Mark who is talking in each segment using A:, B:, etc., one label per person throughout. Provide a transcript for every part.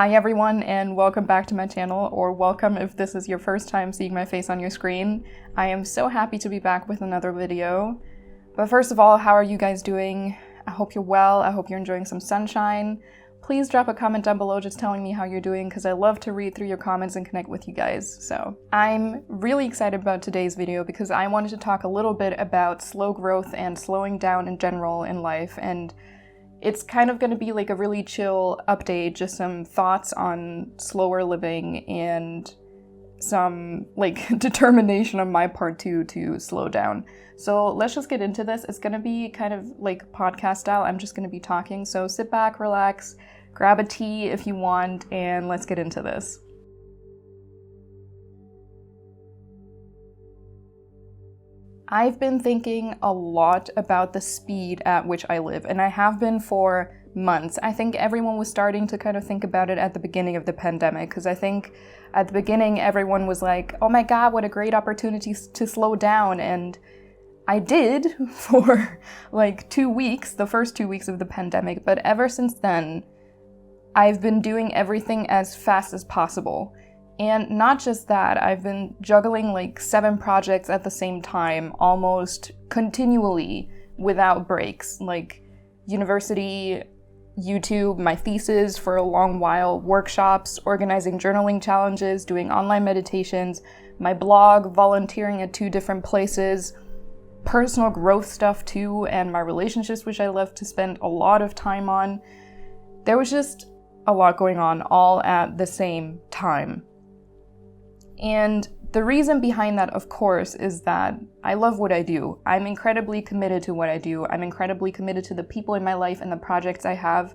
A: Hi everyone, and welcome back to my channel, or welcome if this is your first time seeing my face on your screen. I am so happy to be back with another video. But first of all, how are you guys doing? I hope you're well, I hope you're enjoying some sunshine. Please drop a comment down below just telling me how you're doing, because I love to read through your comments and connect with you guys. So I'm really excited about today's video because I wanted to talk a little bit about slow growth and slowing down in general in life, and it's kind of going to be like a really chill update, just some thoughts on slower living and some like determination on my part too to slow down. So let's just get into this. It's going to be kind of like podcast style. I'm just going to be talking. So sit back, relax, grab a tea if you want, and let's get into this. I've been thinking a lot about the speed at which I live, and I have been for months. I think everyone was starting to kind of think about it at the beginning of the pandemic, because I think at the beginning everyone was like, oh my god, what a great opportunity to slow down, and I did for like 2 weeks, the first 2 weeks of the pandemic, but ever since then, I've been doing everything as fast as possible. And not just that, I've been juggling like 7 projects at the same time, almost continually without breaks. Like university, YouTube, my thesis for a long while, workshops, organizing journaling challenges, doing online meditations, my blog, volunteering at 2 different places, personal growth stuff too, and my relationships, which I love to spend a lot of time on. There was just a lot going on all at the same time. And the reason behind that, of course, is that I love what I do. I'm incredibly committed to what I do. I'm incredibly committed to the people in my life and the projects I have.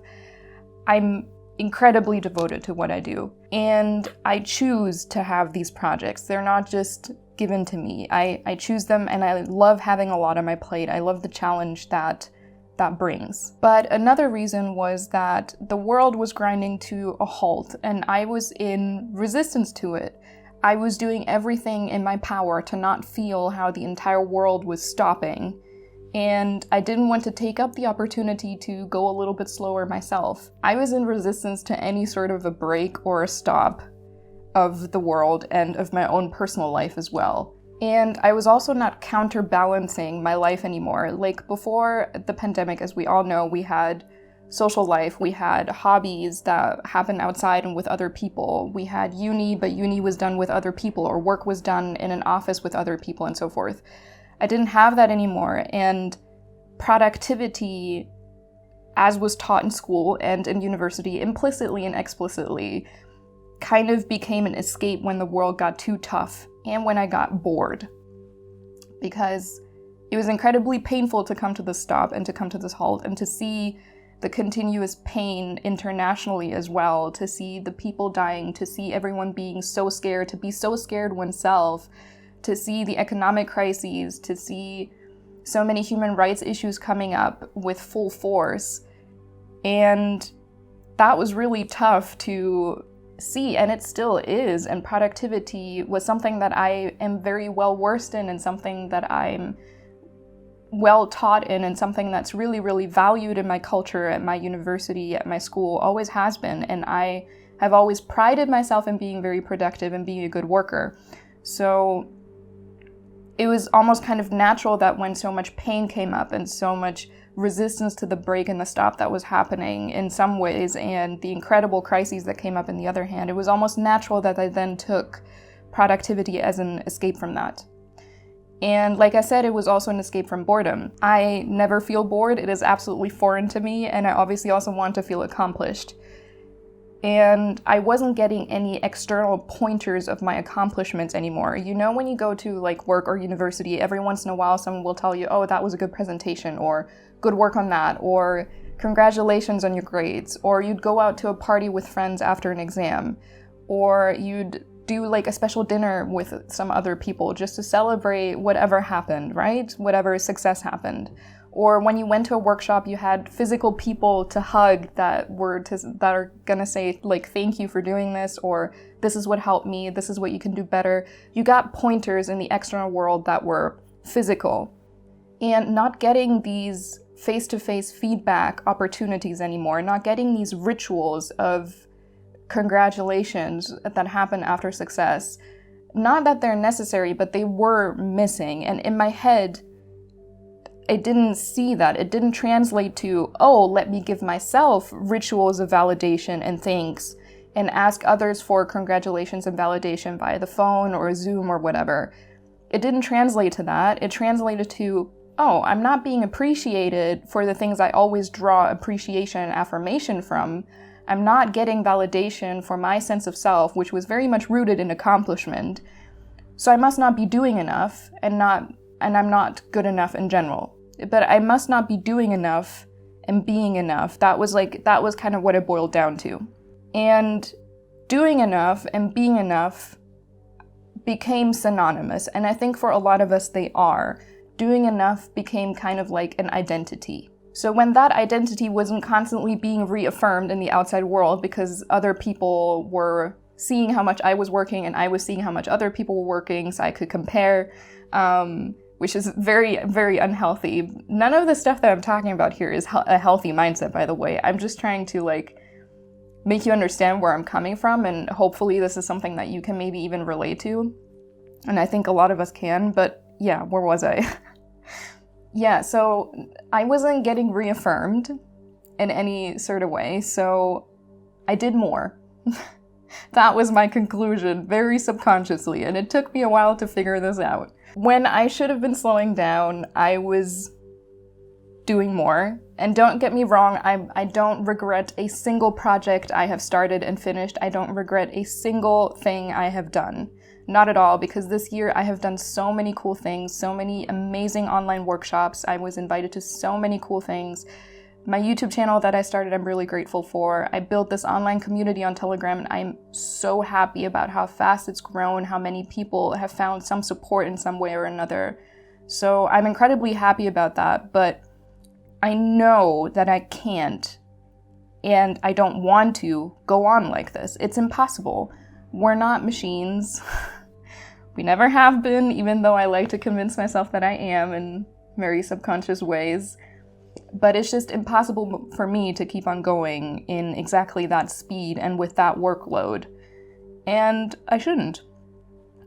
A: I'm incredibly devoted to what I do. And I choose to have these projects. They're not just given to me. I choose them, and I love having a lot on my plate. I love the challenge that brings. But another reason was that the world was grinding to a halt, and I was in resistance to it. I was doing everything in my power to not feel how the entire world was stopping, and I didn't want to take up the opportunity to go a little bit slower myself. I was in resistance to any sort of a break or a stop of the world and of my own personal life as well. And I was also not counterbalancing my life anymore. Like before the pandemic, as we all know, we had social life, we had hobbies that happened outside and with other people. We had uni, but uni was done with other people, or work was done in an office with other people and so forth. I didn't have that anymore, and productivity, as was taught in school and in university, implicitly and explicitly, kind of became an escape when the world got too tough and when I got bored. Because it was incredibly painful to come to this stop and to come to this halt and to see the continuous pain internationally as well, to see the people dying, to see everyone being so scared, to be so scared oneself, to see the economic crises, to see so many human rights issues coming up with full force. And that was really tough to see, and it still is. And productivity was something that I am very well versed in, and something that I'm well taught in, and something that's really, really valued in my culture, at my university, at my school, always has been. And I have always prided myself in being very productive and being a good worker. So it was almost kind of natural that when so much pain came up and so much resistance to the break and the stop that was happening in some ways, and the incredible crises that came up in the other hand, it was almost natural that I then took productivity as an escape from that. And like I said, it was also an escape from boredom. I never feel bored. It is absolutely foreign to me, and I obviously also want to feel accomplished. And I wasn't getting any external pointers of my accomplishments anymore. You know, when you go to like work or university, every once in a while someone will tell you, oh, that was a good presentation, or good work on that, or congratulations on your grades, or you'd go out to a party with friends after an exam, or you'd do like a special dinner with some other people just to celebrate whatever happened, right? Whatever success happened. Or when you went to a workshop, you had physical people to hug that are gonna say like, thank you for doing this, or this is what helped me, this is what you can do better. You got pointers in the external world that were physical. And not getting these face-to-face feedback opportunities anymore, not getting these rituals of congratulations that happen after success. Not that they're necessary, but they were missing. And in my head, I didn't see that. It didn't translate to, oh, let me give myself rituals of validation and thanks and ask others for congratulations and validation via the phone or Zoom or whatever. It didn't translate to that. It translated to, oh, I'm not being appreciated for the things I always draw appreciation and affirmation from. I'm not getting validation for my sense of self, which was very much rooted in accomplishment. So I must not be doing enough, and I'm not good enough in general. But I must not be doing enough and being enough. That was kind of what it boiled down to. And doing enough and being enough became synonymous. And I think for a lot of us, they are. Doing enough became kind of like an identity. So when that identity wasn't constantly being reaffirmed in the outside world because other people were seeing how much I was working and I was seeing how much other people were working, so I could compare, which is very, very unhealthy. None of the stuff that I'm talking about here is a healthy mindset, by the way. I'm just trying to make you understand where I'm coming from, and hopefully this is something that you can maybe even relate to. And I think a lot of us can, but yeah, where was I? Yeah, so I wasn't getting reaffirmed in any sort of way, so I did more. That was my conclusion, very subconsciously, and it took me a while to figure this out. When I should have been slowing down, I was doing more. And don't get me wrong, I don't regret a single project I have started and finished. I don't regret a single thing I have done. Not at all, because this year I have done so many cool things, so many amazing online workshops. I was invited to so many cool things. My YouTube channel that I started, I'm really grateful for. I built this online community on Telegram, and I'm so happy about how fast it's grown, how many people have found some support in some way or another. So I'm incredibly happy about that, but I know that I can't, and I don't want to, go on like this. It's impossible. We're not machines. We never have been, even though I like to convince myself that I am in very subconscious ways. But it's just impossible for me to keep on going in exactly that speed and with that workload. And I shouldn't.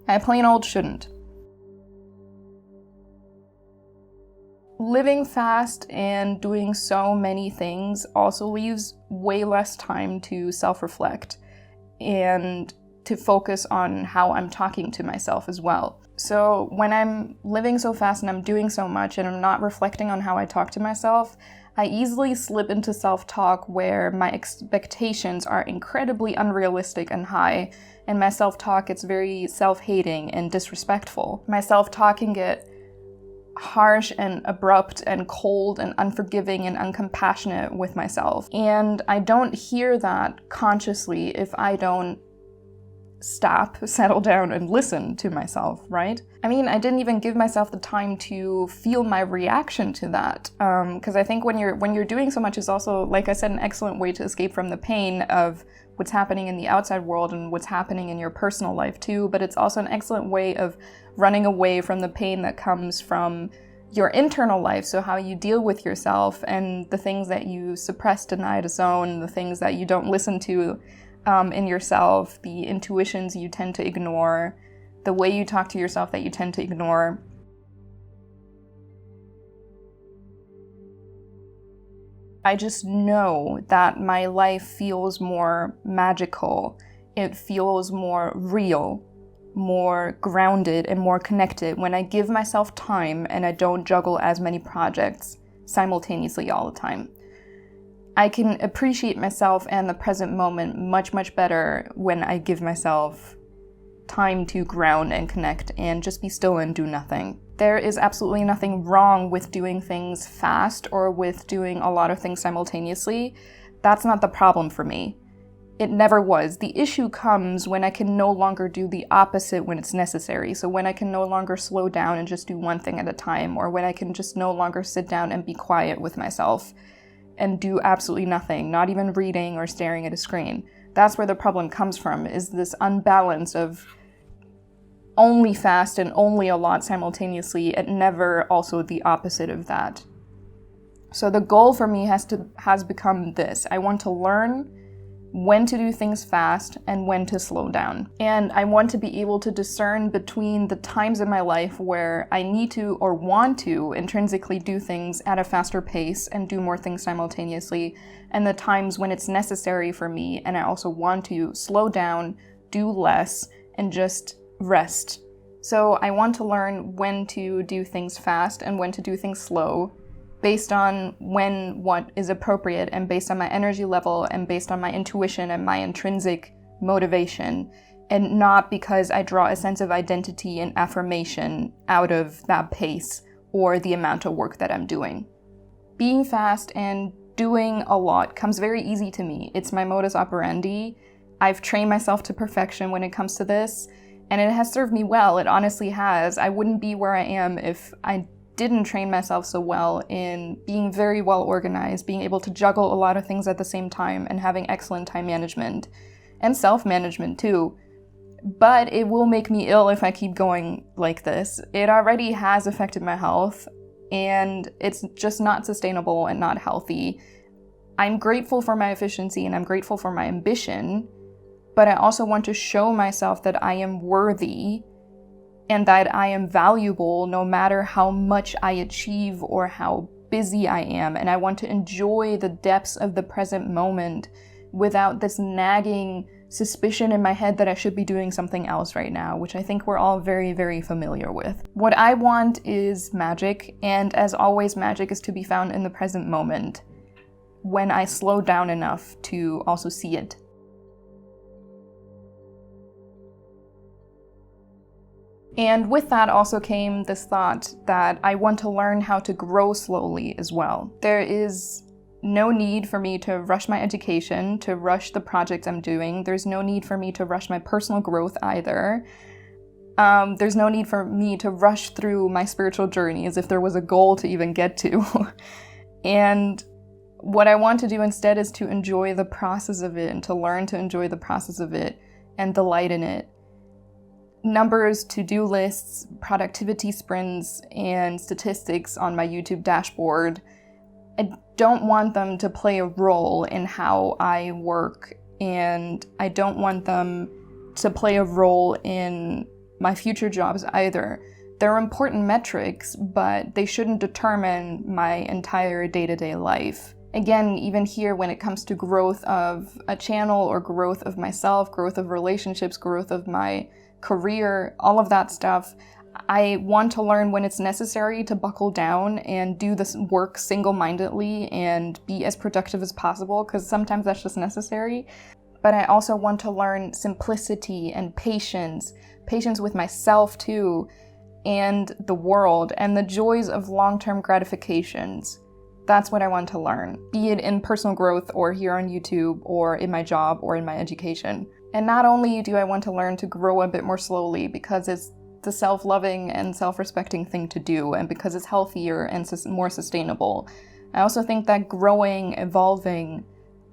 A: I plain old shouldn't. Living fast and doing so many things also leaves way less time to self-reflect and to focus on how I'm talking to myself as well. So when I'm living so fast and I'm doing so much and I'm not reflecting on how I talk to myself, I easily slip into self-talk where my expectations are incredibly unrealistic and high, and my self-talk is very self-hating and disrespectful. My self-talk can get harsh and abrupt and cold and unforgiving and uncompassionate with myself. And I don't hear that consciously if I don't stop, settle down, and listen to myself, right? I mean, I didn't even give myself the time to feel my reaction to that. Because I think when you're doing so much is also, like I said, an excellent way to escape from the pain of what's happening in the outside world and what's happening in your personal life too, but it's also an excellent way of running away from the pain that comes from your internal life, so how you deal with yourself and the things that you suppress, deny, disown, the things that you don't listen to in yourself, the intuitions you tend to ignore, the way you talk to yourself that you tend to ignore. I just know that my life feels more magical. It feels more real, more grounded, and more connected when I give myself time and I don't juggle as many projects simultaneously all the time. I can appreciate myself and the present moment much, much better when I give myself time to ground and connect and just be still and do nothing. There is absolutely nothing wrong with doing things fast or with doing a lot of things simultaneously. That's not the problem for me. It never was. The issue comes when I can no longer do the opposite when it's necessary. So when I can no longer slow down and just do one thing at a time, or when I can just no longer sit down and be quiet with myself and do absolutely nothing, not even reading or staring at a screen. That's where the problem comes from, is this unbalance of only fast and only a lot simultaneously, and never also the opposite of that. So the goal for me has become this. I want to learn when to do things fast and when to slow down. And I want to be able to discern between the times in my life where I need to or want to intrinsically do things at a faster pace and do more things simultaneously, and the times when it's necessary for me and I also want to slow down, do less, and just rest. So I want to learn when to do things fast and when to do things slow, based on when what is appropriate and based on my energy level and based on my intuition and my intrinsic motivation, and not because I draw a sense of identity and affirmation out of that pace or the amount of work that I'm doing. Being fast and doing a lot comes very easy to me. It's my modus operandi. I've trained myself to perfection when it comes to this, and it has served me well. It honestly has. I wouldn't be where I am if I didn't train myself so well in being very well organized, being able to juggle a lot of things at the same time, and having excellent time management and self-management too. But it will make me ill if I keep going like this. It already has affected my health, and it's just not sustainable and not healthy. I'm grateful for my efficiency and I'm grateful for my ambition, but I also want to show myself that I am worthy and that I am valuable no matter how much I achieve or how busy I am. And I want to enjoy the depths of the present moment without this nagging suspicion in my head that I should be doing something else right now, which I think we're all very, very familiar with. What I want is magic, and as always, magic is to be found in the present moment, when I slow down enough to also see it. And with that also came this thought that I want to learn how to grow slowly as well. There is no need for me to rush my education, to rush the projects I'm doing. There's no need for me to rush my personal growth either. There's no need for me to rush through my spiritual journey as if there was a goal to even get to. And what I want to do instead is to enjoy the process of it and to learn to enjoy the process of it and delight in it. Numbers, to-do lists, productivity sprints, and statistics on my YouTube dashboard, I don't want them to play a role in how I work, and I don't want them to play a role in my future jobs either. They're important metrics, but they shouldn't determine my entire day-to-day life. Again, even here when it comes to growth of a channel or growth of myself, growth of relationships, growth of my career, all of that stuff, I want to learn when it's necessary to buckle down and do this work single-mindedly and be as productive as possible, because sometimes that's just necessary. But I also want to learn simplicity and patience with myself too, and the world, and the joys of long-term gratifications. That's what I want to learn, be it in personal growth or here on YouTube or in my job or in my education. And not only do I want to learn to grow a bit more slowly because it's the self-loving and self-respecting thing to do, and because it's healthier and more sustainable, I also think that growing, evolving,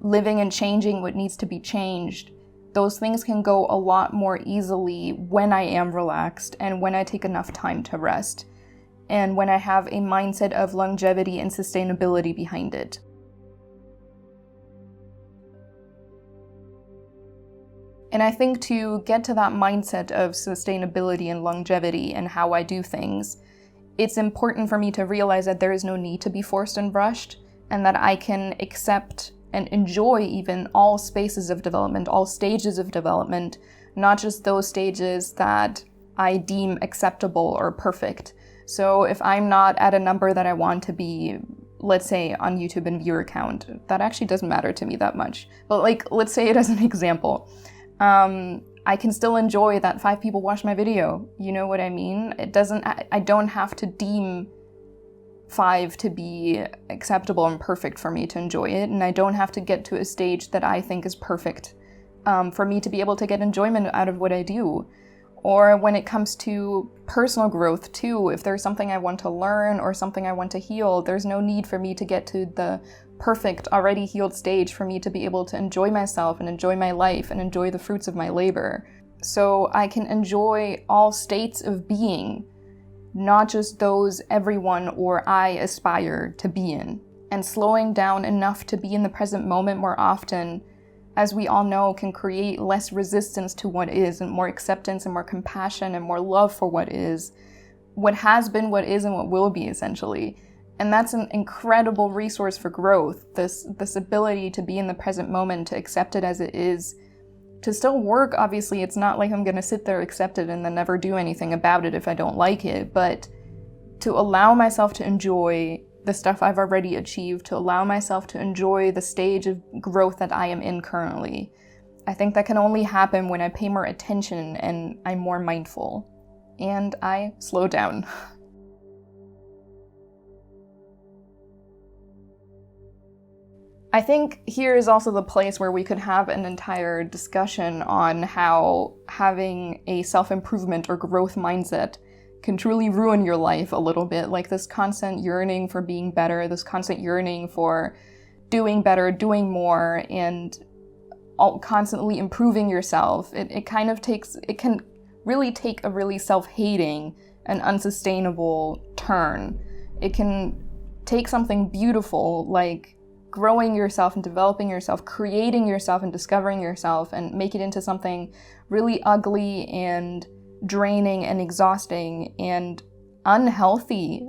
A: living and changing what needs to be changed, those things can go a lot more easily when I am relaxed and when I take enough time to rest, and when I have a mindset of longevity and sustainability behind it. And I think to get to that mindset of sustainability and longevity and how I do things, it's important for me to realize that there is no need to be forced and rushed, and that I can accept and enjoy even all spaces of development, all stages of development, not just those stages that I deem acceptable or perfect. So if I'm not at a number that I want to be, let's say on YouTube and viewer count, that actually doesn't matter to me that much. But let's say it as an example. I can still enjoy that 5 people watched my video. You know what I mean? I don't have to deem 5 to be acceptable and perfect for me to enjoy it, and I don't have to get to a stage that I think is perfect for me to be able to get enjoyment out of what I do. Or when it comes to personal growth too, if there's something I want to learn or something I want to heal, there's no need for me to get to the perfect, already healed stage for me to be able to enjoy myself and enjoy my life and enjoy the fruits of my labor. So I can enjoy all states of being, not just those everyone or I aspire to be in. And slowing down enough to be in the present moment more often as we all know, can create less resistance to what is, and more acceptance and more compassion and more love for what is, what has been, what is, and what will be, essentially. And that's an incredible resource for growth, this ability to be in the present moment, to accept it as it is, to still work. Obviously, it's not like I'm going to sit there, accept it, and then never do anything about it if I don't like it, but to allow myself to enjoy the stuff I've already achieved, to allow myself to enjoy the stage of growth that I am in currently. I think that can only happen when I pay more attention and I'm more mindful, and I slow down. I think here is also the place where we could have an entire discussion on how having a self-improvement or growth mindset can truly ruin your life a little bit. Like this constant yearning for being better, this constant yearning for doing better, doing more, and constantly improving yourself. It can really take a really self-hating and unsustainable turn. It can take something beautiful like growing yourself and developing yourself, creating yourself and discovering yourself, and make it into something really ugly and draining and exhausting and unhealthy.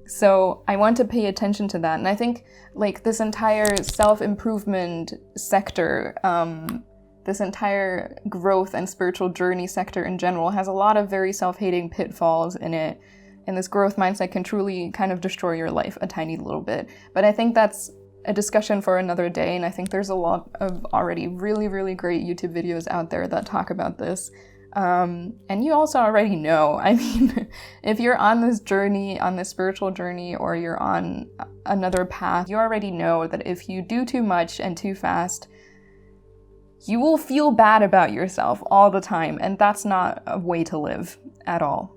A: So I want to pay attention to that. And I think like this entire self-improvement sector, this entire growth and spiritual journey sector in general has a lot of very self-hating pitfalls in it. And this growth mindset can truly kind of destroy your life a tiny little bit. But I think that's a discussion for another day, and I think there's a lot of already really, really great YouTube videos out there that talk about this. And you also already know, I mean, if you're on this journey, on this spiritual journey, or you're on another path, you already know that if you do too much and too fast, you will feel bad about yourself all the time, and that's not a way to live at all.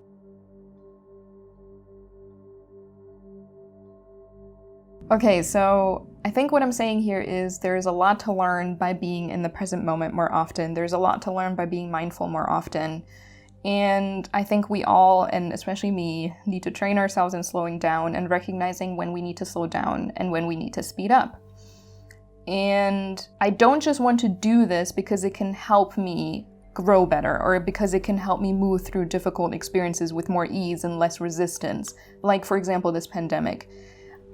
A: Okay, so I think what I'm saying here is there's a lot to learn by being in the present moment more often. There's a lot to learn by being mindful more often. And I think we all, and especially me, need to train ourselves in slowing down and recognizing when we need to slow down and when we need to speed up. And I don't just want to do this because it can help me grow better, or because it can help me move through difficult experiences with more ease and less resistance, like, for example, this pandemic.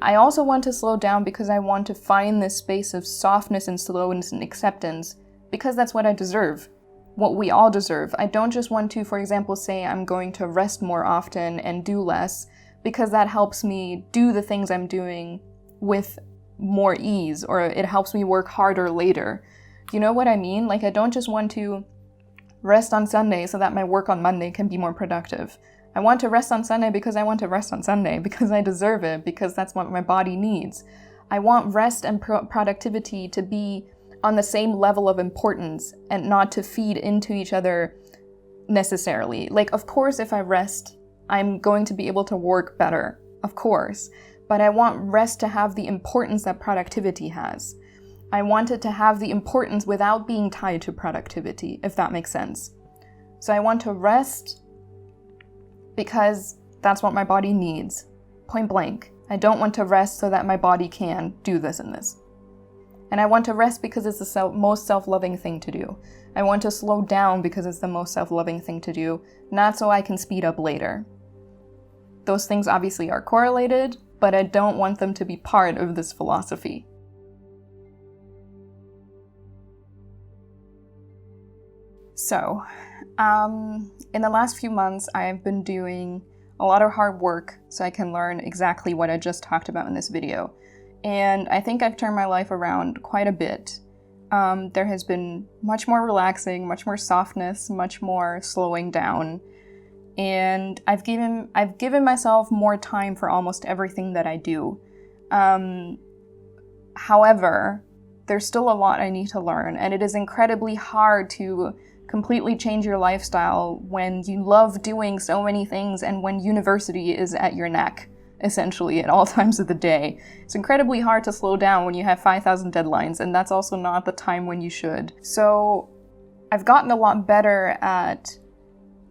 A: I also want to slow down because I want to find this space of softness and slowness and acceptance, because that's what I deserve, what we all deserve. I don't just want to, for example, say I'm going to rest more often and do less, because that helps me do the things I'm doing with more ease, or it helps me work harder later. You know what I mean? Like, I don't just want to rest on Sunday so that my work on Monday can be more productive. I want to rest on Sunday because I want to rest on Sunday, because I deserve it, because that's what my body needs. I want rest and productivity to be on the same level of importance and not to feed into each other necessarily. Like, of course, if I rest, I'm going to be able to work better, of course. But I want rest to have the importance that productivity has. I want it to have the importance without being tied to productivity, if that makes sense. So I want to rest because that's what my body needs, point blank. I don't want to rest so that my body can do this and this. And I want to rest because it's the most self-loving thing to do. I want to slow down because it's the most self-loving thing to do, not so I can speed up later. Those things obviously are correlated, but I don't want them to be part of this philosophy. So, in the last few months, I've been doing a lot of hard work so I can learn exactly what I just talked about in this video. And I think I've turned my life around quite a bit. There has been much more relaxing, much more softness, much more slowing down. And I've given myself more time for almost everything that I do. However, there's still a lot I need to learn, and it is incredibly hard to completely change your lifestyle when you love doing so many things and when university is at your neck, essentially, at all times of the day. It's incredibly hard to slow down when you have 5,000 deadlines, and that's also not the time when you should. So I've gotten a lot better at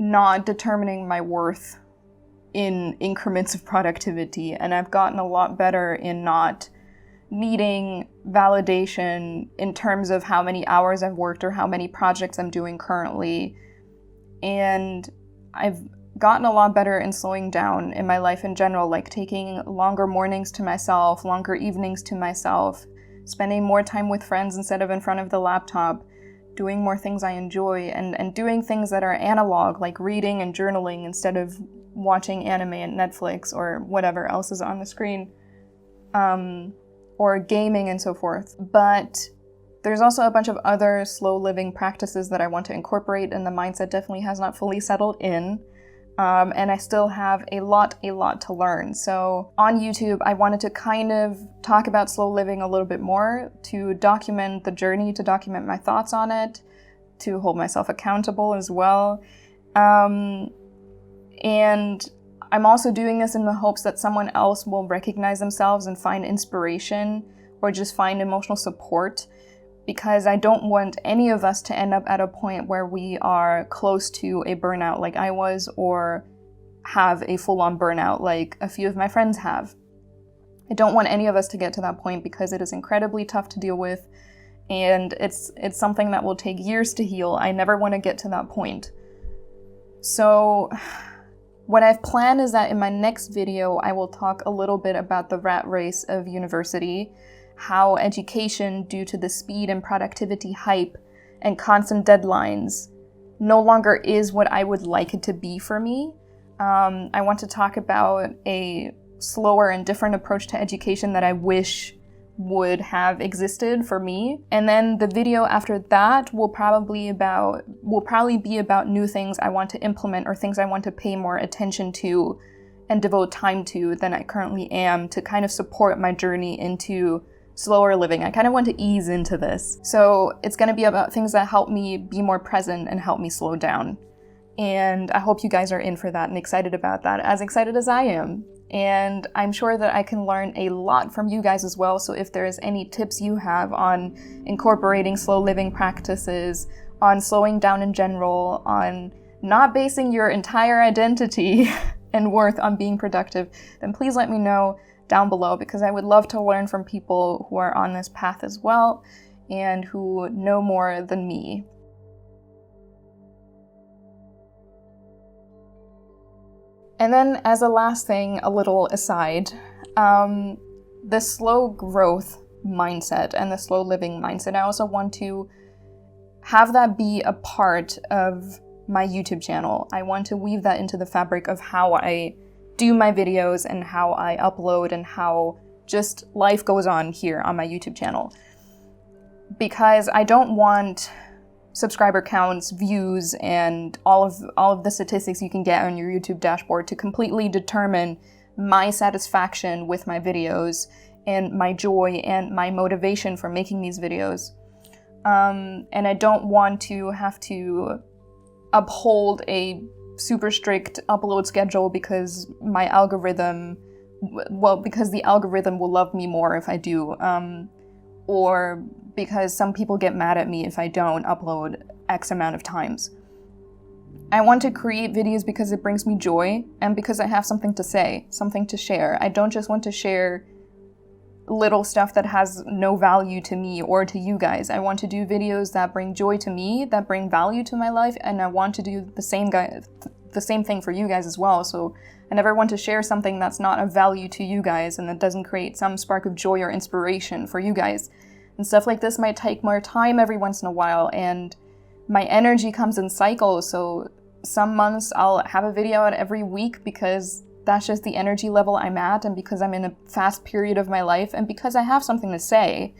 A: not determining my worth in increments of productivity, and I've gotten a lot better in not needing validation in terms of how many hours I've worked or how many projects I'm doing currently. And I've gotten a lot better in slowing down in my life in general, like taking longer mornings to myself, longer evenings to myself, spending more time with friends instead of in front of the laptop, doing more things I enjoy, and doing things that are analog, like reading and journaling instead of watching anime and Netflix or whatever else is on the screen, or gaming and so forth. But there's also a bunch of other slow living practices that I want to incorporate, and the mindset definitely has not fully settled in. And I still have a lot to learn. So on YouTube, I wanted to kind of talk about slow living a little bit more, to document the journey, to document my thoughts on it, to hold myself accountable as well. And I'm also doing this in the hopes that someone else will recognize themselves and find inspiration or just find emotional support, because I don't want any of us to end up at a point where we are close to a burnout like I was, or have a full-on burnout like a few of my friends have. I don't want any of us to get to that point, because it is incredibly tough to deal with, and it's something that will take years to heal. I never want to get to that point. So what I've planned is that in my next video, I will talk a little bit about the rat race of university, how education, due to the speed and productivity hype and constant deadlines, no longer is what I would like it to be for me. I want to talk about a slower and different approach to education that I wish would have existed for me. And then the video after that will probably be about new things I want to implement, or things I want to pay more attention to and devote time to than I currently am, to kind of support my journey into slower living. I kind of want to ease into this. So it's going to be about things that help me be more present and help me slow down. And I hope you guys are in for that and excited about that, as excited as I am. And I'm sure that I can learn a lot from you guys as well. So if there's any tips you have on incorporating slow living practices, on slowing down in general, on not basing your entire identity and worth on being productive, then please let me know down below, because I would love to learn from people who are on this path as well and who know more than me. And then as a last thing, a little aside, the slow growth mindset and the slow living mindset, I also want to have that be a part of my YouTube channel. I want to weave that into the fabric of how I do my videos and how I upload and how just life goes on here on my YouTube channel. Because I don't want subscriber counts, views, and all of the statistics you can get on your YouTube dashboard to completely determine my satisfaction with my videos and my joy and my motivation for making these videos. And I don't want to have to uphold a super strict upload schedule because the algorithm will love me more if I do, or because some people get mad at me if I don't upload X amount of times. I want to create videos because it brings me joy and because I have something to say, something to share. I don't just want to share little stuff that has no value to me or to you guys. I want to do videos that bring joy to me, that bring value to my life, and I want to do the same thing for you guys as well. So I never want to share something that's not of value to you guys and that doesn't create some spark of joy or inspiration for you guys. And stuff like this might take more time every once in a while, and my energy comes in cycles. So some months I'll have a video out every week because that's just the energy level I'm at, and because I'm in a fast period of my life, and because I have something to say.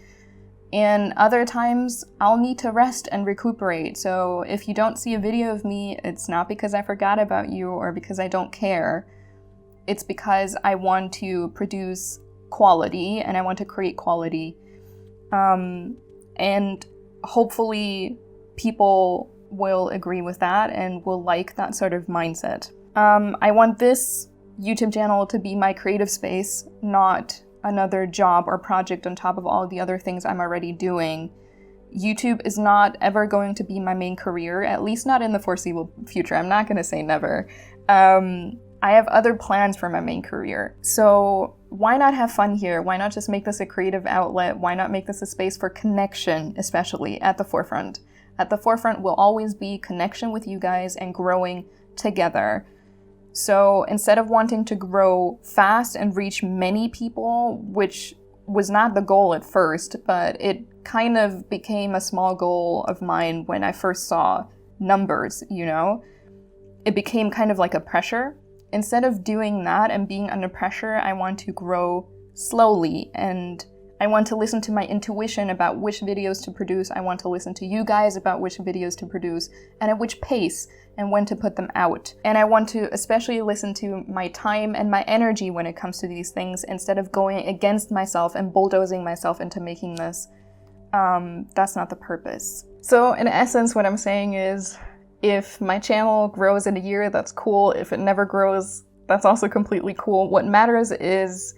A: And other times I'll need to rest and recuperate. So if you don't see a video of me, it's not because I forgot about you or because I don't care. It's because I want to produce quality and I want to create quality. And hopefully people will agree with that and will like that sort of mindset. I want this YouTube channel to be my creative space, not another job or project on top of all the other things I'm already doing. YouTube is not ever going to be my main career, at least not in the foreseeable future. I'm not going to say never. I have other plans for my main career. So why not have fun here? Why not just make this a creative outlet? Why not make this a space for connection, especially at the forefront? At the forefront will always be connection with you guys and growing together. So instead of wanting to grow fast and reach many people, which was not the goal at first, but it kind of became a small goal of mine when I first saw numbers, you know? It became kind of like a pressure. Instead of doing that and being under pressure, I want to grow slowly, and I want to listen to my intuition about which videos to produce. I want to listen to you guys about which videos to produce and at which pace and when to put them out. And I want to especially listen to my time and my energy when it comes to these things instead of going against myself and bulldozing myself into making this. That's not the purpose. So in essence, what I'm saying is, if my channel grows in a year, that's cool. If it never grows, that's also completely cool. What matters is,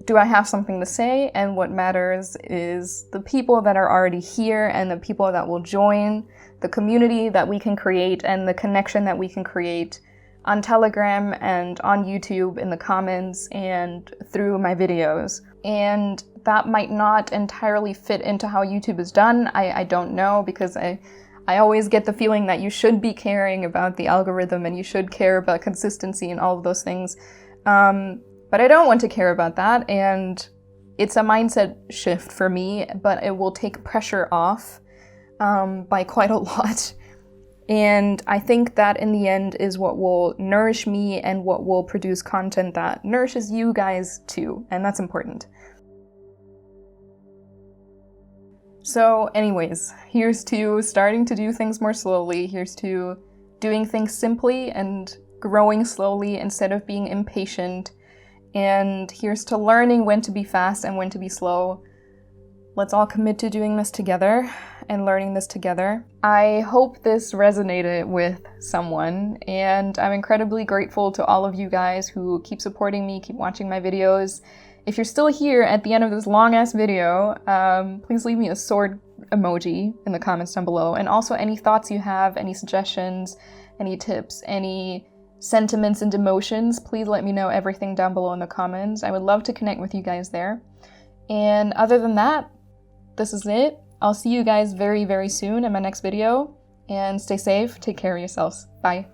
A: do I have something to say? And what matters is the people that are already here and the people that will join, the community that we can create and the connection that we can create on Telegram and on YouTube in the comments and through my videos. And that might not entirely fit into how YouTube is done. I don't know, because I always get the feeling that you should be caring about the algorithm and you should care about consistency and all of those things. But I don't want to care about that, and it's a mindset shift for me, but it will take pressure off by quite a lot. And I think that in the end is what will nourish me and what will produce content that nourishes you guys too, and that's important. So anyways, here's to starting to do things more slowly. Here's to doing things simply and growing slowly instead of being impatient. And here's to learning when to be fast and when to be slow. Let's all commit to doing this together and learning this together. I hope this resonated with someone, and I'm incredibly grateful to all of you guys who keep supporting me, keep watching my videos. If you're still here at the end of this long-ass video, please leave me a sword emoji in the comments down below. And also any thoughts you have, any suggestions, any tips, any sentiments and emotions, please let me know everything down below in the comments. I would love to connect with you guys there. And other than that, this is it. I'll see you guys very, very soon in my next video. And stay safe, take care of yourselves. Bye.